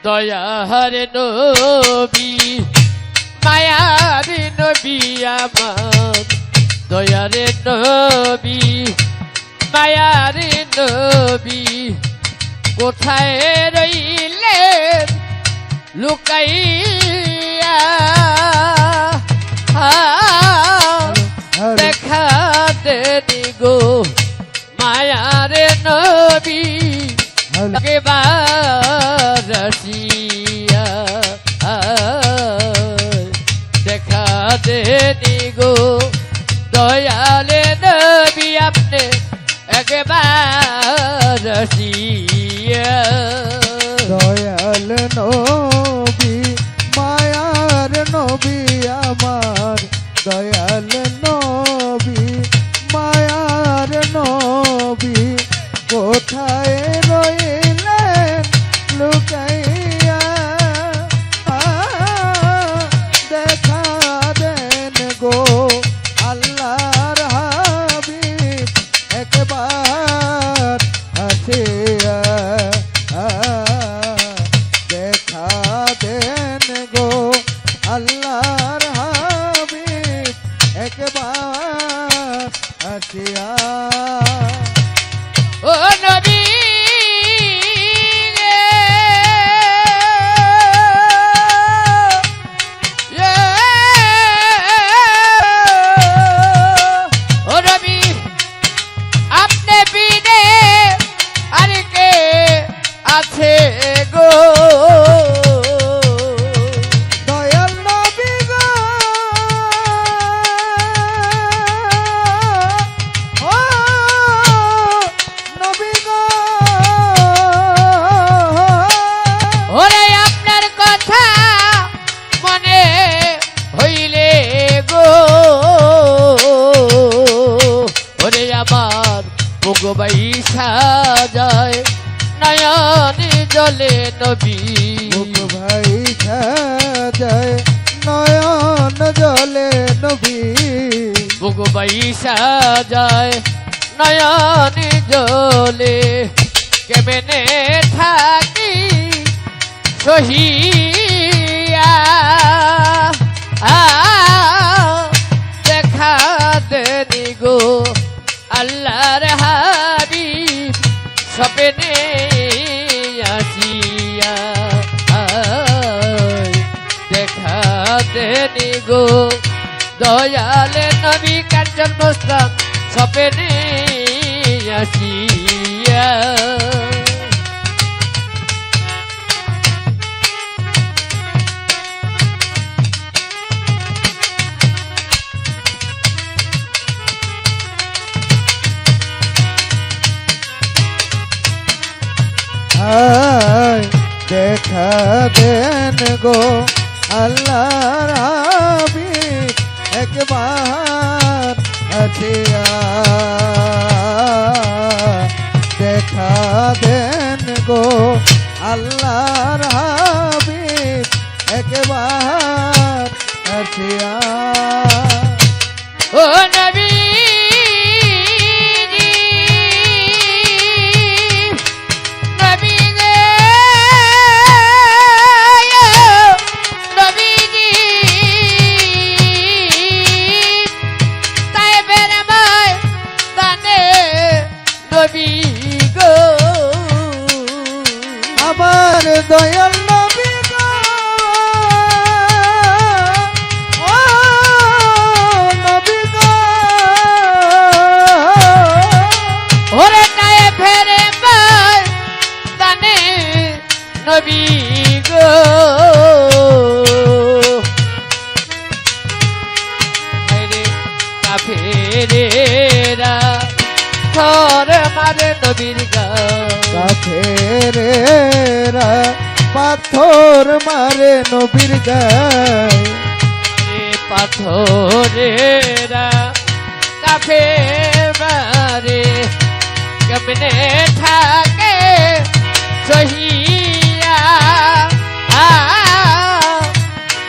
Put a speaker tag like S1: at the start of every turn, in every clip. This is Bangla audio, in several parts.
S1: দয়ার নবী মায়ার নবী আমার দয়ার নবী মায়ার নবী কোথায় রইলেন লুকাইয়া দেখা দেনি গো মায়ার নবী রসিয়া দেখা দেনি গো দয়ালে নবী আপনি একবার রসিয়া
S2: দয়াল নবী মায়ার নবী আমার দয়াল নবী মায়ার নবী কোথায় রইলেন লুকাইয়া দেখা দেন গো আল্লাহর হাবিব একবার আসিয়া দেখা দেন গো আল্লাহর হাবিব একবার আসিয়া
S1: ও নবী ও নবী আপনি বিনে আর কে আছে গো
S2: দয়াল নবী গো ও নবী গো
S1: ওরে আপনার কথা মনে হইলে গো ওরে আমার বুক বাইসা যায় নয়নে জলে নবী
S2: মুখ ভাই যায় নয়ন জলে নবী
S1: বুক বাইসা যায় নয়নে জলে কেমনে থাকি সহিয়া দেখা দেনি গো আল্লাহর হাবিব স্বপ্নে আসিয়া দেখা দেনি গো দয়াল নবী কাঞ্চন মোস্তাক স্বপ্নে আসিয়া
S2: দেখা দেন গো আল্লাহর হাবিব একবার আসিয়া দেখা দেন গো আল্লাহর হাবিব একবার আসিয়া
S1: ও নবী
S2: আমার দয়াল নবী গো ও নবী গো
S1: ওরে নায়ে ফেরে মার তানে নবী গো আরে কাফেরেরা থর মারে নবীর গায়ে
S2: কাফেরেরা পাথর মারে নবীর গায়ে
S1: পাথরেরা কাফে মারে কেমনে থাকে সহিয়া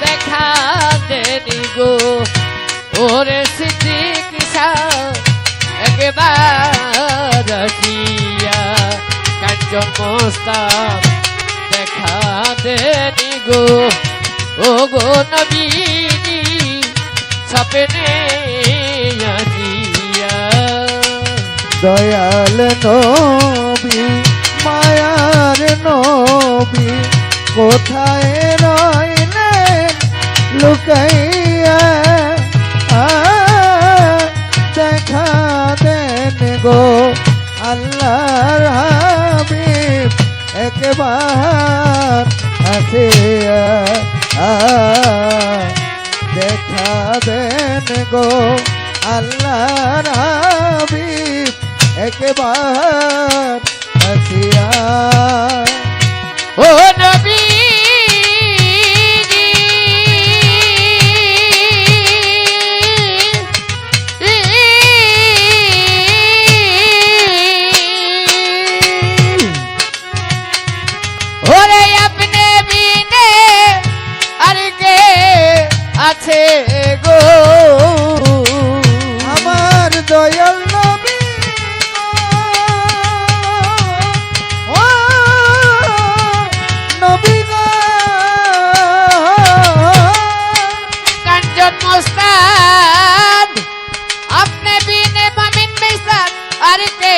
S1: দেখা দেনি গো ওরে সিদ্দিক একবার রসিয়া কাঞ্চন মোস্তাক দেখা গো ও গো নবীজি সপনে আসিয়া
S2: দয়াল নবী মায়ার নবী কোথায় রইলেন লুকাইয়া দেখা দেন গো আল্লাহর হাবিব একবার আসিয়া দেখা দেন গো আল্লাহর হাবিব একবার আসিয়া
S1: ও নবী ওরে আপনি বিনে আর কে আছে গো
S2: আমার দয়াল নবী গো, ও নবী গো,
S1: কাঞ্চন মোস্তান আপনি বিনে মামিন মিসান আর কে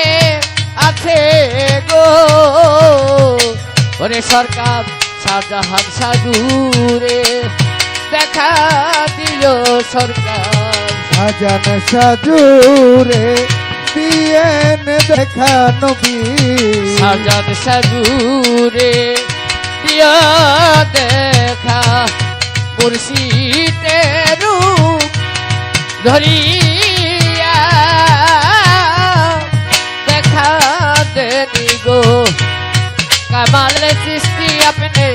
S1: আছে গো ওরে সরকার শাহজাহান সাধুরে দেখা দিও সরকার
S2: সাজান সাজুরে দিয়েন দেখা নবী
S1: শাহজাহান সাধুরে দিও দেখা মুর্শিদের রূপ ধরিয়া দেখা দেনি গো কামাল সৃষ্টি আপনি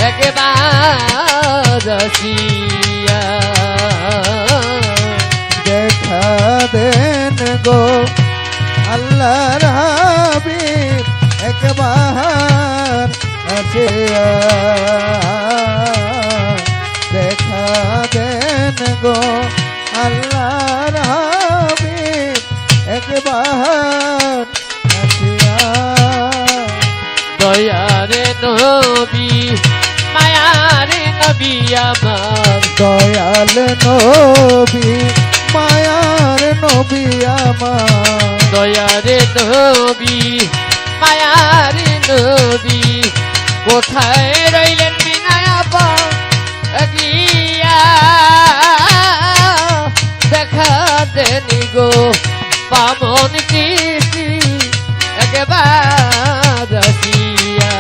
S1: একবার আসিয়া
S2: দেখা দেন গো আল্লাহর হাবিব একবার আসিয়া দেখা দেন গো আল্লাহর হাবিব একবার আসিয়া
S1: দয়ারে নবী মায়ারে নবী আমার
S2: দয়াল নবী মায়ার নবী আমার
S1: দয়ারে নবী মায়ারে নবী কোথায় রইলেন বিনায়াপা গিয়া দেখা দেনি গো বামন কৃষ্টি একবার আসিয়া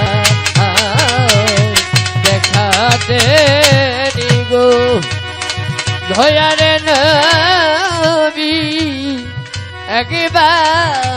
S1: দেখা দেনি গো দয়ারে নবী একবার